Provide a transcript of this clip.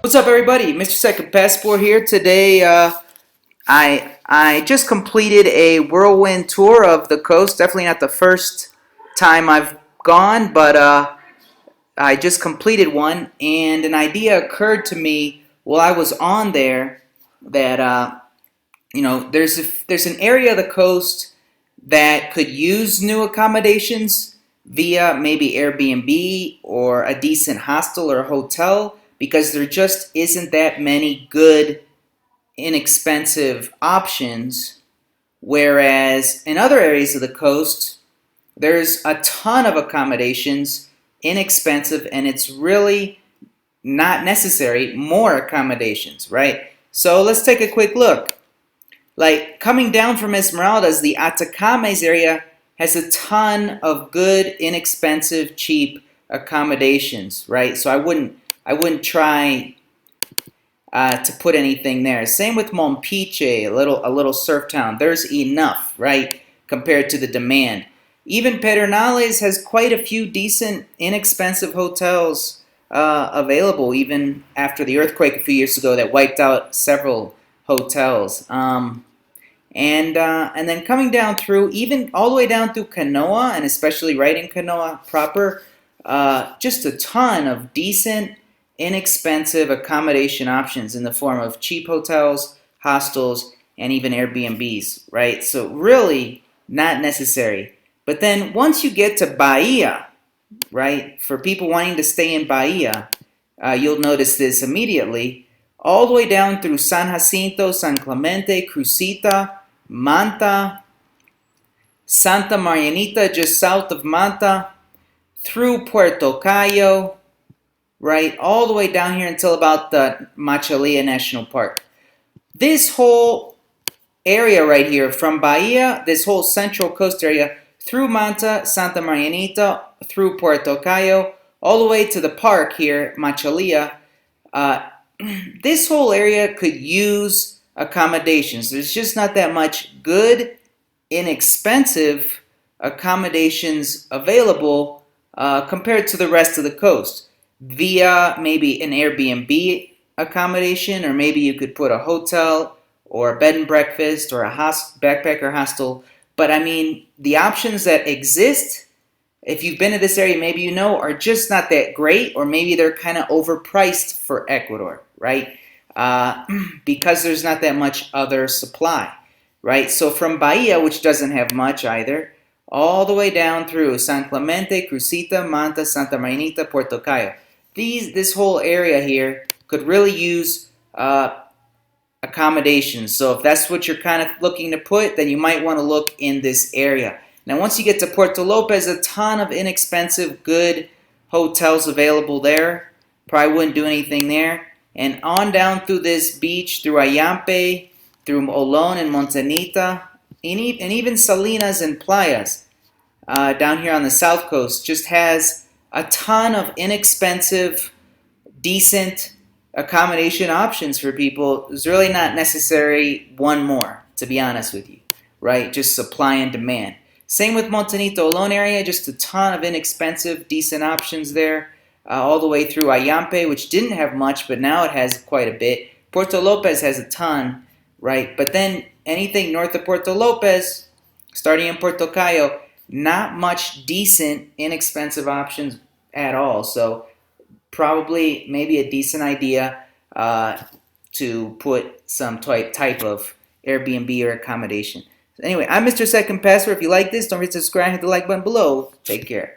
What's up, everybody? Mr. Second Passport here. Today, I just completed a whirlwind tour of the coast. Definitely not the first time I've gone, but I just completed one, and an idea occurred to me while I was on there that there's an area of the coast that could use new accommodations via maybe Airbnb or a decent hostel or hotel, because there just isn't that many good, inexpensive options. Whereas in other areas of the coast, there's a ton of accommodations, inexpensive, and it's really not necessary more accommodations, right? So let's take a quick look. Like coming down from Esmeraldas, the Atacames area has a ton of good, inexpensive, cheap accommodations, right? So I wouldn't try to put anything there. Same with Mompiche, a little surf town. There's enough, right, compared to the demand. Even Pedernales has quite a few decent, inexpensive hotels available, even after the earthquake a few years ago that wiped out several hotels. And then coming down through, even all the way down through Canoa, and especially right in Canoa proper, just a ton of decent, inexpensive accommodation options in the form of cheap hotels, hostels, and even Airbnbs, right? So really not necessary. But then once you get to Bahia, right, for people wanting to stay in Bahia, you'll notice this immediately, all the way down through San Jacinto, San Clemente, Crucita, Manta, Santa Marianita, just south of Manta, through Puerto Cayo, right, all the way down here until about the Machalía National Park. This whole area right here, from Bahia, this whole central coast area, through Manta, Santa Marianita, through Puerto Cayo, all the way to the park here, Machalía, this whole area could use accommodations. There's just not that much good, inexpensive accommodations available compared to the rest of the coast, via maybe an Airbnb accommodation, or maybe you could put a hotel or a bed and breakfast or a backpacker hostel. But I mean, the options that exist, if you've been to this area, maybe you know, are just not that great, or maybe they're kind of overpriced for Ecuador, right? Because there's not that much other supply, right? So from Bahia, which doesn't have much either, all the way down through San Clemente, Crucita, Manta, Santa Marianita, Puerto Cayo. This whole area here could really use accommodations. So if that's what you're kind of looking to put, then you might want to look in this area. Now, once you get to Puerto Lopez, a ton of inexpensive, good hotels available there. Probably wouldn't do anything there. And on down through this beach, through Ayampe, through Olón and Montanita, and even Salinas and Playas, down here on the south coast, just has a ton of inexpensive, decent accommodation options for people. It's really not necessary one more, to be honest with you, right? Just supply and demand. Same with Montanito Olón area, just a ton of inexpensive, decent options there, all the way through Ayampe, which didn't have much, but now it has quite a bit. Puerto Lopez has a ton, right? But then anything north of Puerto Lopez, starting in Puerto Cayo, not much decent, inexpensive options at all. So probably maybe a decent idea to put some type of Airbnb or accommodation. So anyway, I'm Mr. Second Passport. If you like this, don't forget to subscribe and hit the like button below. Take care.